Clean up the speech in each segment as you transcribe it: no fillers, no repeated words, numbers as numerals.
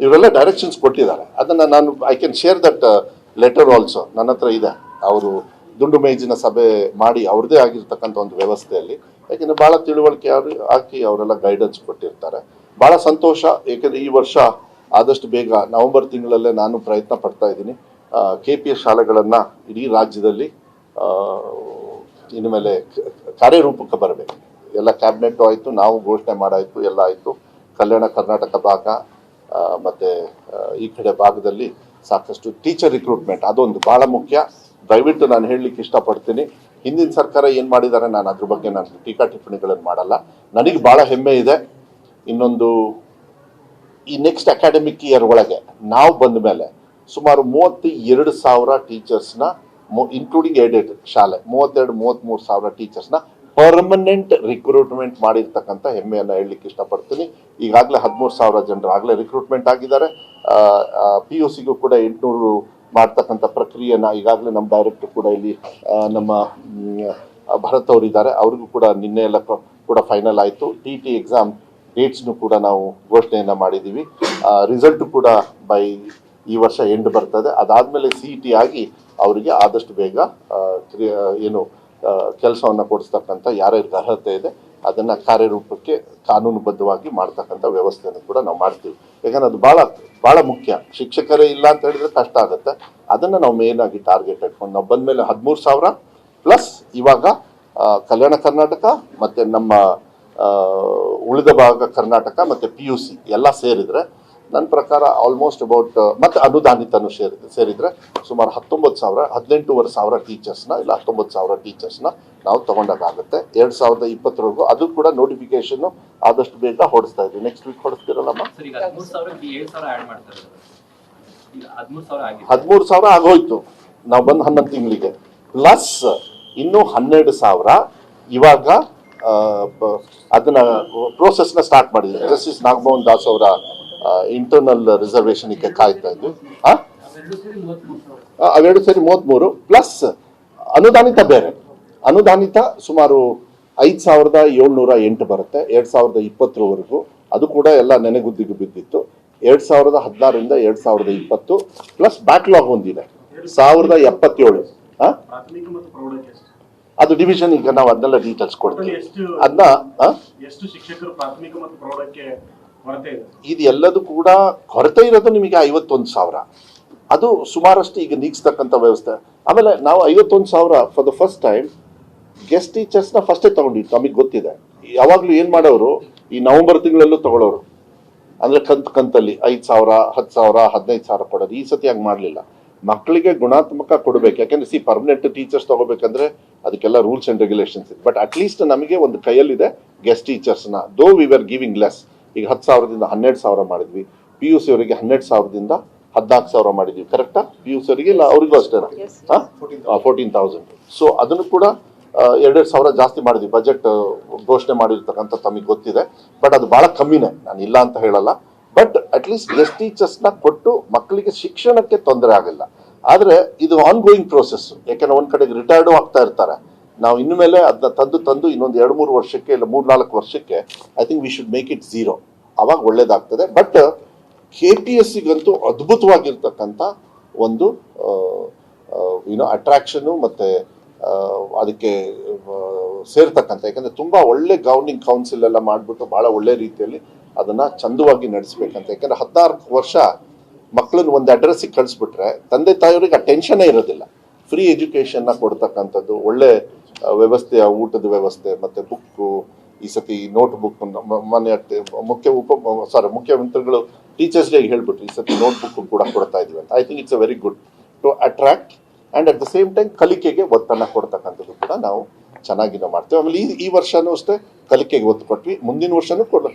ಇವರೆಲ್ಲ ಡೈರೆಕ್ಷನ್ಸ್ ಕೊಟ್ಟಿದ್ದಾರೆ. ಅದನ್ನು ನಾನು I can share that letter also, ನನ್ನ ಹತ್ರ ಇದೆ. ಅವರು ದುಂಡು ಮೇಜಿನ ಸಭೆ ಮಾಡಿ ಅವ್ರದ್ದೇ ಆಗಿರ್ತಕ್ಕಂಥ ಒಂದು ವ್ಯವಸ್ಥೆಯಲ್ಲಿ, ಯಾಕೆಂದರೆ ಭಾಳ ತಿಳುವಳಿಕೆ ಹಾಕಿ ಅವರೆಲ್ಲ ಗೈಡೆನ್ಸ್ ಕೊಟ್ಟಿರ್ತಾರೆ. ಭಾಳ ಸಂತೋಷ. ಏಕೆಂದರೆ ಈ ವರ್ಷ ಆದಷ್ಟು ಬೇಗ ನವೆಂಬರ್ ತಿಂಗಳಲ್ಲೇ ನಾನು ಪ್ರಯತ್ನ ಪಡ್ತಾ ಇದ್ದೀನಿ KPS ಶಾಲೆಗಳನ್ನು ಇಡೀ ರಾಜ್ಯದಲ್ಲಿ ಇನ್ನು ಮೇಲೆ ಕಾರ್ಯರೂಪಕ್ಕೆ ಬರಬೇಕು. ಎಲ್ಲ ಕ್ಯಾಬಿನೆಟ್ಟು ಆಯಿತು, ನಾವು ಘೋಷಣೆ ಮಾಡಾಯಿತು, ಎಲ್ಲ ಆಯಿತು. ಕಲ್ಯಾಣ ಕರ್ನಾಟಕ ಭಾಗ ಮತ್ತು ಈ ಕಡೆ ಭಾಗದಲ್ಲಿ ಸಾಕಷ್ಟು ಟೀಚರ್ ರಿಕ್ರೂಟ್ಮೆಂಟ್ ಅದೊಂದು ಭಾಳ ಮುಖ್ಯ. ದಯವಿಟ್ಟು ನಾನು ಹೇಳಲಿಕ್ಕೆ ಇಷ್ಟಪಡ್ತೀನಿ, ಹಿಂದಿನ ಸರ್ಕಾರ ಏನು ಮಾಡಿದ್ದಾರೆ ನಾನು ಅದ್ರ ಬಗ್ಗೆ ನಾನು ಟೀಕಾ ಟಿಪ್ಪಣಿಗಳನ್ನು ಮಾಡಲ್ಲ. ನನಗೆ ಭಾಳ ಹೆಮ್ಮೆ ಇದೆ. ಇನ್ನೊಂದು ಈ ನೆಕ್ಸ್ಟ್ ಅಕಾಡೆಮಿಕ್ ಇಯರ್ ಒಳಗೆ ನಾವು ಬಂದ ಮೇಲೆ ಸುಮಾರು 32,000 ಟೀಚರ್ಸ್ನ, ಇನ್ಕ್ಲೂಡಿಂಗ್ ಏಡೆಡ್ ಶಾಲೆ 32-33,000 ಟೀಚರ್ಸ್ನ ಪರ್ಮನೆಂಟ್ ರಿಕ್ರೂಟ್ಮೆಂಟ್ ಮಾಡಿರ್ತಕ್ಕಂಥ ಹೆಮ್ಮೆಯನ್ನು ಹೇಳಲಿಕ್ಕೆ ಇಷ್ಟಪಡ್ತೀನಿ. ಈಗಾಗಲೇ 13,000 ಜನರು ಆಗಲೇ ರಿಕ್ರೂಟ್ಮೆಂಟ್ ಆಗಿದ್ದಾರೆ. PUCಗೂ ಕೂಡ 800 ಮಾಡ್ತಕ್ಕಂಥ ಪ್ರಕ್ರಿಯೆನ ಈಗಾಗಲೇ ನಮ್ಮ ಡೈರೆಕ್ಟರ್ ಕೂಡ ಇಲ್ಲಿ ನಮ್ಮ ಭರತ್ ಅವರಿದ್ದಾರೆ, ಅವ್ರಿಗೂ ಕೂಡ ನಿನ್ನೆ ಎಲ್ಲ ಕೂಡ ಫೈನಲ್ ಆಯಿತು. TT ಎಕ್ಸಾಮ್ ಡೇಟ್ಸ್ನು ಕೂಡ ನಾವು ಘೋಷಣೆಯನ್ನು ಮಾಡಿದ್ದೀವಿ. ರಿಸಲ್ಟ್ ಕೂಡ ಈ ವರ್ಷ ಎಂಡ್ ಬರ್ತದೆ. ಅದಾದಮೇಲೆ CET ಆಗಿ ಅವರಿಗೆ ಆದಷ್ಟು ಬೇಗ ಏನು ಕೆಲಸವನ್ನು ಕೊಡಿಸ್ತಕ್ಕಂಥ ಯಾರ್ಯಾರಿಗೆ ಅರ್ಹತೆ ಇದೆ ಅದನ್ನು ಕಾರ್ಯರೂಪಕ್ಕೆ ಕಾನೂನುಬದ್ಧವಾಗಿ ಮಾಡ್ತಕ್ಕಂಥ ವ್ಯವಸ್ಥೆಯನ್ನು ಕೂಡ ನಾವು ಮಾಡ್ತೀವಿ. ಯಾಕಂದರೆ ಅದು ಭಾಳ ಮುಖ್ಯ. ಶಿಕ್ಷಕರೇ ಇಲ್ಲ ಅಂತ ಹೇಳಿದ್ರೆ ಕಷ್ಟ ಆಗುತ್ತೆ. ಅದನ್ನು ನಾವು ಮೇನ್ ಆಗಿ ಟಾರ್ಗೆಟ್ ಇಟ್ಕೊಂಡು ನಾವು ಬಂದಮೇಲೆ 13,000 ಪ್ಲಸ್ ಇವಾಗ ಕಲ್ಯಾಣ ಕರ್ನಾಟಕ ಮತ್ತು ನಮ್ಮ ಉಳಿದ ಭಾಗ ಕರ್ನಾಟಕ ಮತ್ತು PUC ಎಲ್ಲ ಸೇರಿದರೆ ನನ್ನ ಪ್ರಕಾರ ಆಲ್ಮೋಸ್ಟ್ ಅಬೌಟ್ ಮತ್ತು ಅನುದಾನಿತನೂ ಸೇರಿದರೆ ಸುಮಾರು 18,000 ಟೀಚರ್ಸ್ನ ಇಲ್ಲ 19,000 ಟೀಚರ್ಸ್ನ ನಾವು ತೊಗೊಂಡಾಗುತ್ತೆ 2020ವರೆಗೂ. ಅದು ಕೂಡ ನೋಟಿಫಿಕೇಶನ್ನು ಆದಷ್ಟು ಬೇಗ ಹೊಡಿಸ್ತಾ ಇದ್ವಿ. Next week ಹೊಡಿಸ್ತಿರಲ್ಲಮ್ಮ. 13,000 ಆಗೋಯ್ತು ನಾವು ಬಂದು 11 ತಿಂಗಳಿಗೆ, ಪ್ಲಸ್ ಇನ್ನೂ 12,000 ಇವಾಗ ಅದನ್ನ ಪ್ರೋಸೆಸ್ನ ಸ್ಟಾರ್ಟ್ ಮಾಡಿದ್ವಿ. ಜಸ್ಟಿಸ್ ನಾಗಮೋಹನ್ ದಾಸ್ ಅವರ ಇಂಟರ್ನಲ್ ರಿಸರ್ವೇಷನ್ಗೆ ಕಾಯ್ತಾ ಇದ್ವಿ. ಅವೆರಡು ಸೇರಿ 33 ಪ್ಲಸ್ ಅನುದಾನಿತ ಬೇರೆ. ಅನುದಾನಿತ ಸುಮಾರು 5,708 ಬರುತ್ತೆ 2020ವರೆಗೂ. ಅದು ಕೂಡ ಎಲ್ಲ ನೆನೆಗುದ್ದಿಗೆ ಬಿದ್ದಿತ್ತು. 2016ರಿಂದ 2020 ಪ್ಲಸ್ ಬ್ಯಾಕ್ಲಾಗ್ ಒಂದಿದೆ 1,077. ಅದು ಡಿವಿಷನ್. ಈಗ ನಾವು ಅದನ್ನೆಲ್ಲ ಡೀಟೇಲ್ಸ್ ಕೊಡ್ತೀವಿ. ಅದನ್ನ ಇದು ಎಲ್ಲದೂ ಕೂಡ ಕೊರತೆ ಇರೋದು ನಿಮಗೆ 51,000. ಅದು ಸುಮಾರಷ್ಟು ಈಗ ನೀಗಿಸ್ತಕ್ಕಂಥ ವ್ಯವಸ್ಥೆ. ಆಮೇಲೆ ನಾವು 51,000 for the first time guest ಟೀಚರ್ಸ್ನ ಫಸ್ಟೇ ತಗೊಂಡಿದ್ದು. ನಮಗೆ ಗೊತ್ತಿದೆ ಯಾವಾಗಲೂ ಏನು ಮಾಡೋರು ಈ ನವೆಂಬರ್ ತಿಂಗಳಲ್ಲೂ ತಗೊಳ್ಳೋರು, ಅಂದರೆ ಕಂತಲ್ಲಿ 5,000, 10,000, 15,000 ಕೊಡೋದು. ಈ ಸತಿ ಹಂಗೆ ಮಾಡಲಿಲ್ಲ. ಮಕ್ಕಳಿಗೆ ಗುಣಾತ್ಮಕ ಕೊಡಬೇಕು. ಯಾಕೆಂದರೆ ಪರ್ಮನೆಂಟ್ ಟೀಚರ್ಸ್ ತಗೋಬೇಕಂದ್ರೆ ಅದಕ್ಕೆಲ್ಲ ರೂಲ್ಸ್ ಆ್ಯಂಡ್ ರೆಗ್ಯುಲೇಷನ್ಸ್ ಇದೆ. ಬಟ್ ಅಟ್ಲೀಸ್ಟ್ ನಮಗೆ ಒಂದು ಕೈಯಲ್ಲಿದೆ ಗೆಸ್ಟ್ ಟೀಚರ್ಸ್ನ. ದೋ ವಿ ವರ್ ಗಿವಿಂಗ್ ಲೆಸ್. ಈಗ 10,000ದಿಂದ 12,000 ಮಾಡಿದ್ವಿ. PUC ಅವರಿಗೆ 12,000ದಿಂದ 14,000 ಮಾಡಿದ್ವಿ. ಕರೆಕ್ಟಾ? PUC ಅವರಿಗೆ ಇಲ್ಲ ಅವರಿಗೂ ಅಷ್ಟೇನಾ? 14,000. ಸೊ ಅದನ್ನು ಕೂಡ 2,000 ಜಾಸ್ತಿ ಮಾಡಿದ್ವಿ. ಬಜೆಟ್ ಘೋಷಣೆ ಮಾಡಿರ್ತಕ್ಕಂಥ ತಮಗೆ ಗೊತ್ತಿದೆ. ಬಟ್ ಅದು ಭಾಳ ಕಮ್ಮಿನೇ, ನಾನು ಇಲ್ಲ ಅಂತ ಹೇಳಲ್ಲ. ಬಟ್ ಅಟ್ಲೀಸ್ಟ್ ಗೆಸ್ಟ್ ಟೀಚರ್ಸ್ನ ಕೊಟ್ಟು ಮಕ್ಕಳಿಗೆ ಶಿಕ್ಷಣಕ್ಕೆ ತೊಂದರೆ ಆಗಿಲ್ಲ. ಆದರೆ ಇದು ಆನ್ ಗೋಯಿಂಗ್ ಪ್ರೋಸೆಸ್. ಯಾಕೆಂದ್ರೆ ಒಂದು ಕಡೆಗೆ ರಿಟೈರ್ಡು ಆಗ್ತಾ ಇರ್ತಾರೆ. ನಾವು ಇನ್ನು ಮೇಲೆ ಅದನ್ನ ತಂದು ಇನ್ನೊಂದು 2-3 ವರ್ಷಕ್ಕೆ ಇಲ್ಲ 3-4 ವರ್ಷಕ್ಕೆ I think we should make it 0. ಅವಾಗ ಒಳ್ಳೇದಾಗ್ತದೆ. ಬಟ್ KPSCಗಂತೂ ಅದ್ಭುತವಾಗಿರ್ತಕ್ಕಂಥ ಒಂದು ಅಟ್ರಾಕ್ಷನು ಮತ್ತು ಅದಕ್ಕೆ ಸೇರ್ತಕ್ಕಂಥ, ಯಾಕಂದರೆ ತುಂಬ ಒಳ್ಳೆ ಗವರ್ನಿಂಗ್ ಕೌನ್ಸಿಲ್ ಎಲ್ಲ ಮಾಡಿಬಿಟ್ಟು ಭಾಳ ಒಳ್ಳೆ ರೀತಿಯಲ್ಲಿ ಅದನ್ನು ಚಂದವಾಗಿ ನಡೆಸ್ಬೇಕಂತ. ಯಾಕಂದರೆ 14 ವರ್ಷ ಮಕ್ಕಳನ್ನ ಒಂದು ಅಡ್ರೆಸ್ಸಿಗೆ ಕಳಿಸ್ಬಿಟ್ರೆ ತಂದೆ ತಾಯಿಯವ್ರಿಗೆ ಆ ಟೆನ್ಷನ್ನೇ ಇರೋದಿಲ್ಲ. ಫ್ರೀ ಎಜುಕೇಷನ್ನ ಕೊಡ್ತಕ್ಕಂಥದ್ದು, ಒಳ್ಳೆ ವ್ಯವಸ್ಥೆಯ ಊಟದ ವ್ಯವಸ್ಥೆ ಮತ್ತು ಬುಕ್ಕು. ಈ ಸತಿ ನೋಟ್ ಬುಕ್ ಮೊನ್ನೆ ಮುಖ್ಯಮಂತ್ರಿಗಳು ಟೀಚರ್ಸ್ ಡೇಗೆ ಹೇಳ್ಬಿಟ್ರು ಈ ಸತಿ ನೋಟ್ ಬುಕ್ ಕೂಡ ಕೊಡ್ತಾ ಇದ್ವಿ ಅಂತ. I think it's a very good to attract and at the same time ಕಲಿಕೆಗೆ ಒತ್ತನ್ನು ಕೊಡ್ತಕ್ಕಂಥದ್ದು ಕೂಡ ನಾವು ಚೆನ್ನಾಗಿ ಮಾಡ್ತೇವೆ. ಆಮೇಲೆ ಈ ವರ್ಷನೂ ಅಷ್ಟೇ ಕಲಿಕೆಗೆ ಒತ್ತು ಕೊಟ್ವಿ. ಮುಂದಿನ ವರ್ಷನೂ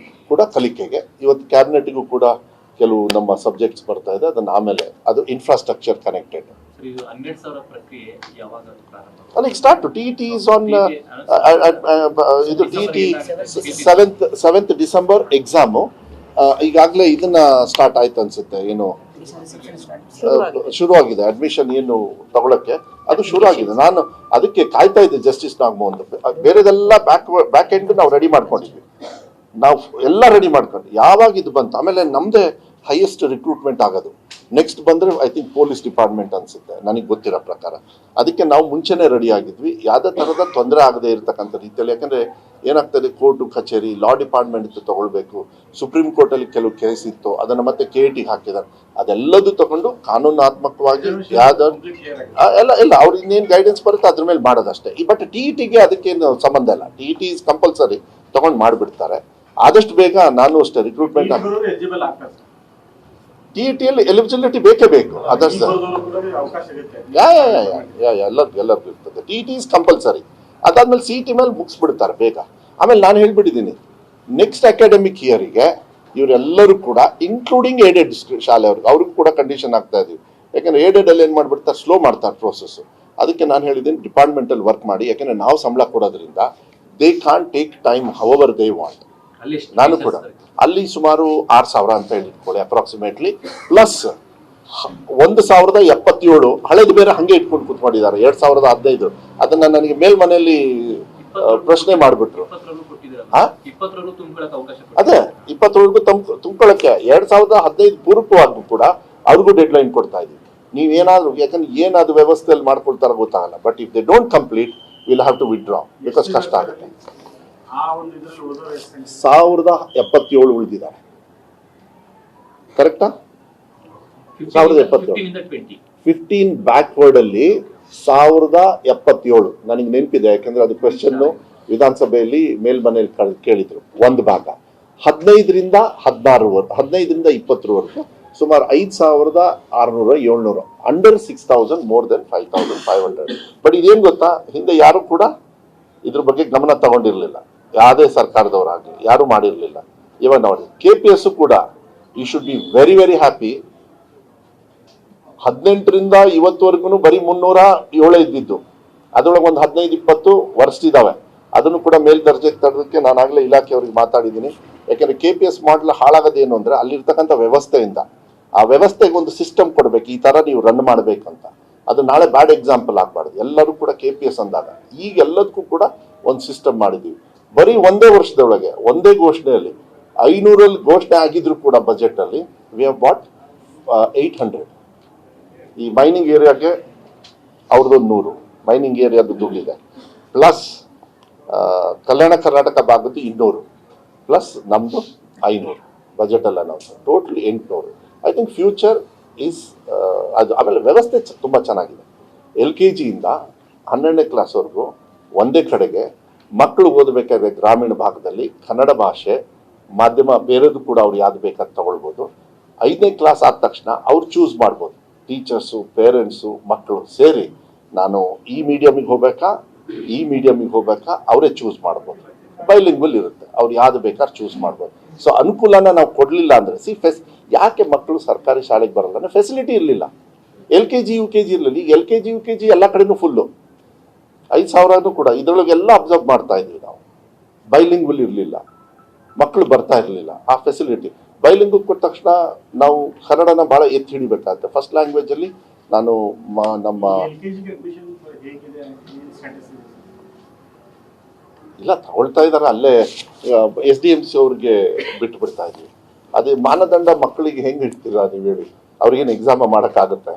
ಕೂಡ ಕಲಿಕೆಗೆ. ಇವತ್ತು ಕ್ಯಾಬಿನೆಟ್ಗೂ ಕೂಡ ಕೆಲವು ನಮ್ಮ ಸಬ್ಜೆಕ್ಟ್ಸ್ ಬರ್ತಾ ಇದೆ. ಅದನ್ನು ಆಮೇಲೆ ಅದು infrastructure connected. Like start to TET is on ಇದು TET 7th December ಎಕ್ಸಾಮು. ಈಗಾಗಲೇ ಇದನ್ನ ಸ್ಟಾರ್ಟ್ ಆಯ್ತು ಅನ್ಸುತ್ತೆ. ಏನು ಶುರುವಾಗಿದೆ ಅಡ್ಮಿಷನ್ ಏನು ತಗೊಳಕ್ಕೆ, ಅದು ಶುರು ಆಗಿದೆ. ನಾನು ಅದಕ್ಕೆ ಕಾಯ್ತಾ ಇದ್ದೆ ಜಸ್ಟಿಸ್ ನಾಗಮೋಹನ್. ಬೇರೆದೆಲ್ಲ ಬ್ಯಾಕ್ ಎಂಡ್ ನಾವು ರೆಡಿ ಮಾಡ್ಕೊಂಡಿದ್ವಿ. ನಾವು ಎಲ್ಲ ರೆಡಿ ಮಾಡ್ಕೊಂಡು ಯಾವಾಗ ಇದು ಬಂತು. ಆಮೇಲೆ ನಮ್ಮದೇ ಹೈಯೆಸ್ಟ್ ರಿಕ್ರೂಟ್ಮೆಂಟ್ ಆಗೋದು. ನೆಕ್ಸ್ಟ್ ಬಂದರೆ ಐ ಥಿಂಕ್ ಪೊಲೀಸ್ ಡಿಪಾರ್ಟ್ಮೆಂಟ್ ಅನಿಸುತ್ತೆ, ನನಗೆ ಗೊತ್ತಿರೋ ಪ್ರಕಾರ. ಅದಕ್ಕೆ ನಾವು ಮುಂಚೆನೇ ರೆಡಿ ಆಗಿದ್ವಿ, ಯಾವುದೇ ಥರದ ತೊಂದರೆ ಆಗದೆ ಇರತಕ್ಕಂಥ ರೀತಿಯಲ್ಲಿ. ಯಾಕಂದರೆ ಏನಾಗ್ತದೆ, ಕೋರ್ಟು ಕಚೇರಿ ಲಾ ಡಿಪಾರ್ಟ್ಮೆಂಟ್ ಇತ್ತು ತೊಗೊಳ್ಬೇಕು, ಸುಪ್ರೀಂ ಕೋರ್ಟಲ್ಲಿ ಕೆಲವು ಕೇಸ್ ಇತ್ತು, ಅದನ್ನು ಮತ್ತೆ KIT ಹಾಕಿದ್ದಾರೆ. ಅದೆಲ್ಲದೂ ತಗೊಂಡು ಕಾನೂನಾತ್ಮಕವಾಗಿ ಎಲ್ಲ ಅವ್ರು ಇನ್ನೇನು ಗೈಡೆನ್ಸ್ ಬರುತ್ತೆ ಅದ್ರ ಮೇಲೆ ಮಾಡೋದಷ್ಟೇ. ಬಟ್ TETಗೆ ಅದಕ್ಕೇನು ಸಂಬಂಧ ಇಲ್ಲ. TET ಇಸ್ ಕಂಪಲ್ಸರಿ, ತಗೊಂಡು ಮಾಡಿಬಿಡ್ತಾರೆ ಆದಷ್ಟು ಬೇಗ. ನಾನು ಅಷ್ಟೇ ರಿಕ್ರೂಟ್ಮೆಂಟ್ TETಯಲ್ಲಿ ಎಲಿಜಿಬಿಲಿಟಿ ಬೇಕೇ ಬೇಕು. ಅದರ್ಸ್ ಎಲ್ಲರಿಗೂ ಇರ್ತದೆ. TET is compulsory. ಅದಾದ್ಮೇಲೆ CET ಮೇಲೆ ಮುಗಿಸ್ಬಿಡ್ತಾರೆ ಬೇಗ. ಆಮೇಲೆ ನಾನು ಹೇಳ್ಬಿಟ್ಟಿದ್ದೀನಿ, ನೆಕ್ಸ್ಟ್ ಅಕಾಡೆಮಿಕ್ ಇಯರಿಗೆ ಇವರೆಲ್ಲರೂ ಕೂಡ ಇನ್ಕ್ಲೂಡಿಂಗ್ ಏಡೆಡ್ ಶಾಲೆಯವ್ರಿಗೆ ಕೂಡ ಕಂಡೀಷನ್ ಆಗ್ತಾ ಇದೀವಿ. ಯಾಕಂದ್ರೆ ಏಡೆಡ್ ಅಲ್ಲಿ ಏನು ಮಾಡ್ಬಿಡ್ತಾರೆ, ಸ್ಲೋ ಮಾಡ್ತಾರೆ ಪ್ರೋಸೆಸ್. ಅದಕ್ಕೆ ನಾನು ಹೇಳಿದ್ದೀನಿ, ಡಿಪಾರ್ಟ್ಮೆಂಟಲ್ಲಿ ವರ್ಕ್ ಮಾಡಿ. ಯಾಕಂದ್ರೆ ನಾವು ಸಂಬಳ ಕೊಡೋದ್ರಿಂದ they can't take time however they want. ನಾನು ಕೂಡ ಅಲ್ಲಿ ಸುಮಾರು 6,000 ಅಂತ ಹೇಳಿಟ್ಕೊಳ್ಳಿ ಅಪ್ರಾಕ್ಸಿಮೇಟ್ಲಿ, ಪ್ಲಸ್ 1,077 ಹಳೇದು ಬೇರೆ ಹಂಗೆ ಇಟ್ಕೊಂಡು ಕೂತ್ಕೊಂಡಿದ್ದಾರೆ. 2015 ಅದನ್ನ ನನಗೆ ಮೇಲ್ಮನೆಯಲ್ಲಿ ಪ್ರಶ್ನೆ ಮಾಡಿಬಿಟ್ರು. ಅದೇ 20ವರೆಗೂ ತುಂಬ್ಕೊಳ್ಳಕ್ಕೆ 2015 ಪೂರ್ವಕವಾಗೂ ಕೂಡ ಅವ್ರಿಗೂ ಡೆಡ್ ಲೈನ್ ಕೊಡ್ತಾ ಇದೀವಿ. ನೀವೇನಾದ್ರು, ಯಾಕಂದ್ರೆ ಏನಾದ್ರು ವ್ಯವಸ್ಥೆಯಲ್ಲಿ ಮಾಡ್ಕೊಳ್ತಾರ ಗೊತ್ತಾಗಲ್ಲ. But if they don't complete will have to withdraw, because ಕಷ್ಟ ಆಗುತ್ತೆ. 1077 ಉಳಿದಿದ್ದಾರೆ. ಕರೆಕ್ಟಾ? 15 ಬ್ಯಾಕ್ವರ್ಡ್ ಅಲ್ಲಿ 1077 ನನಗೆ ನೆನಪಿದೆ. ಯಾಕಂದ್ರೆ ಅದು ಕ್ವೆಶ್ಚನ್ ವಿಧಾನಸಭೆಯಲ್ಲಿ ಮೇಲ್ಮನೆಯಲ್ಲಿ ಕೇಳಿದ್ರು. ಒಂದು ಭಾಗ 15ರಿಂದ 20ವರೆಗೂ ಸುಮಾರು 5,600-700 ಅಂಡರ್ 6,000, ಮೋರ್ ದೆನ್ 5,500. ಬಟ್ ಇದೇನ್ ಗೊತ್ತಾ, ಹಿಂದೆ ಯಾರು ಕೂಡ ಇದ್ರ ಬಗ್ಗೆ ಗಮನ ತಗೊಂಡಿರ್ಲಿಲ್ಲ. ಯಾವುದೇ ಸರ್ಕಾರದವರಾಗಲಿ ಯಾರು ಮಾಡಿರ್ಲಿಲ್ಲ. ಇವಾಗ ನೋಡಿ KPS ಕೂಡ you should be very very happy. 18ರಿಂದ ಇವತ್ತುವರೆಗೂ ಬರೀ 307 ಇದ್ದಿದ್ದು, ಅದರೊಳಗೆ ಒಂದು 15-20 ವರ್ಷಿದಾವೆ. ಅದನ್ನು ಕೂಡ ಮೇಲ್ದರ್ಜೆಗೆ ತರೋದಕ್ಕೆ ನಾನಾಗಲೇ ಇಲಾಖೆಯವ್ರಿಗೆ ಮಾತಾಡಿದ್ದೀನಿ. ಯಾಕಂದ್ರೆ KPS ಮಾಡಲ್ ಹಾಳಾಗೋದೇನು ಅಂದ್ರೆ ಅಲ್ಲಿರ್ತಕ್ಕಂಥ ವ್ಯವಸ್ಥೆಯಿಂದ. ಆ ವ್ಯವಸ್ಥೆಗೆ ಒಂದು ಸಿಸ್ಟಮ್ ಕೊಡ್ಬೇಕು, ಈ ತರ ನೀವು ರನ್ ಮಾಡ್ಬೇಕಂತ. ಅದು ನಾಳೆ ಬ್ಯಾಡ್ ಎಕ್ಸಾಂಪಲ್ ಆಗ್ಬಾರ್ದು. ಎಲ್ಲರೂ ಕೂಡ KPS ಅಂದಾಗ ಈಗ ಎಲ್ಲದಕ್ಕೂ ಕೂಡ ಒಂದು ಸಿಸ್ಟಮ್ ಮಾಡಿದೀವಿ. ಬರೀ ಒಂದೇ ವರ್ಷದೊಳಗೆ ಒಂದೇ ಘೋಷಣೆಯಲ್ಲಿ 500 ಘೋಷಣೆ ಆಗಿದ್ರು ಕೂಡ ಬಜೆಟ್ ಅಲ್ಲಿ ವಿ ಹ್ಯಾವ್ ಬಾಟ್ 800. ಈ ಮೈನಿಂಗ್ ಏರಿಯಾಗೆ ಅವ್ರದ್ದೊಂದು 100 ಮೈನಿಂಗ್ ಏರಿಯಾದ ದುಡ್ಡಿದೆ, ಪ್ಲಸ್ ಕಲ್ಯಾಣ ಕರ್ನಾಟಕ ಭಾಗದ್ದು 200, ಪ್ಲಸ್ ನಮ್ದು 500 ಬಜೆಟ್ ಅಲ್ಲ. ನಾವು totally 800. I think future is ಅದು. ಆಮೇಲೆ ವ್ಯವಸ್ಥೆ ತುಂಬ ಚೆನ್ನಾಗಿದೆ. LKG ಇಂದ 12ನೇ ಕ್ಲಾಸ್ವರೆಗೂ ಒಂದೇ ಕಡೆಗೆ ಮಕ್ಕಳು ಓದಬೇಕಾದ್ರೆ ಗ್ರಾಮೀಣ ಭಾಗದಲ್ಲಿ ಕನ್ನಡ ಭಾಷೆ ಮಾಧ್ಯಮ ಬೇರೆದು ಕೂಡ ಅವ್ರು ಯಾವ್ದು ಬೇಕಾದ್ ತಗೊಳ್ಬೋದು. 5ನೇ ಕ್ಲಾಸ್ ಆದ ತಕ್ಷಣ ಅವ್ರು ಚೂಸ್ ಮಾಡ್ಬೋದು. ಟೀಚರ್ಸು, ಪೇರೆಂಟ್ಸು, ಮಕ್ಕಳು ಸೇರಿ ನಾನು ಈ ಮೀಡಿಯಮಿಗೆ ಹೋಗ್ಬೇಕಾ ಈ ಮೀಡಿಯಮಿಗೆ ಹೋಗ್ಬೇಕಾ ಅವರೇ ಚೂಸ್ ಮಾಡ್ಬೋದು. ಬೈಲಿಂಗ್ವಲ್ ಇರುತ್ತೆ, ಅವ್ರು ಯಾವ್ದು ಬೇಕಾದ್ರೆ ಚೂಸ್ ಮಾಡ್ಬೋದು. ಸೊ ಅನುಕೂಲನ ನಾವು ಕೊಡಲಿಲ್ಲ ಅಂದರೆ ಯಾಕೆ ಮಕ್ಕಳು ಸರ್ಕಾರಿ ಶಾಲೆಗೆ ಬರಲ್ಲ ಅಂದರೆ ಫೆಸಿಲಿಟಿ ಇರಲಿಲ್ಲ. LKG UKG ಇರಲಿಲ್ಲ. ಈಗ LKG UKG ಎಲ್ಲ ಕಡೆನೂ ಫುಲ್ಲು 5,000 ಕೂಡ ಇದರೊಳಗೆಲ್ಲ ಅಬ್ಸರ್ವ್ ಮಾಡ್ತಾ ಇದ್ವಿ ನಾವು. ಬೈಲಿಂಗ್ವಲ್ ಇರಲಿಲ್ಲ, ಮಕ್ಕಳು ಬರ್ತಾ ಇರಲಿಲ್ಲ. ಆ ಫೆಸಿಲಿಟಿ ಬೈಲಿಂಗು ಕೊಟ್ಟ ತಕ್ಷಣ ನಾವು ಕನ್ನಡನ ಭಾಳ ಎತ್ತಿ ಹಿಡಿಬೇಕಾಗುತ್ತೆ. ಫಸ್ಟ್ ಲ್ಯಾಂಗ್ವೇಜ್ ಅಲ್ಲಿ ನಾನು ನಮ್ಮ ಇಲ್ಲ ತಗೊಳ್ತಾ ಇದ್ದಾರೆ, ಅಲ್ಲೇ SDMC ಅವ್ರಿಗೆ ಬಿಟ್ಟು ಬಿಡ್ತಾ ಇದ್ವಿ. ಅದೇ ಮಾನದಂಡ ಮಕ್ಕಳಿಗೆ ಹೆಂಗೆ ಇಡ್ತೀರಾ ನೀವು ಹೇಳಿ? ಅವ್ರಿಗೇನು ಎಕ್ಸಾಮ್ ಮಾಡೋಕ್ಕಾಗುತ್ತೆ?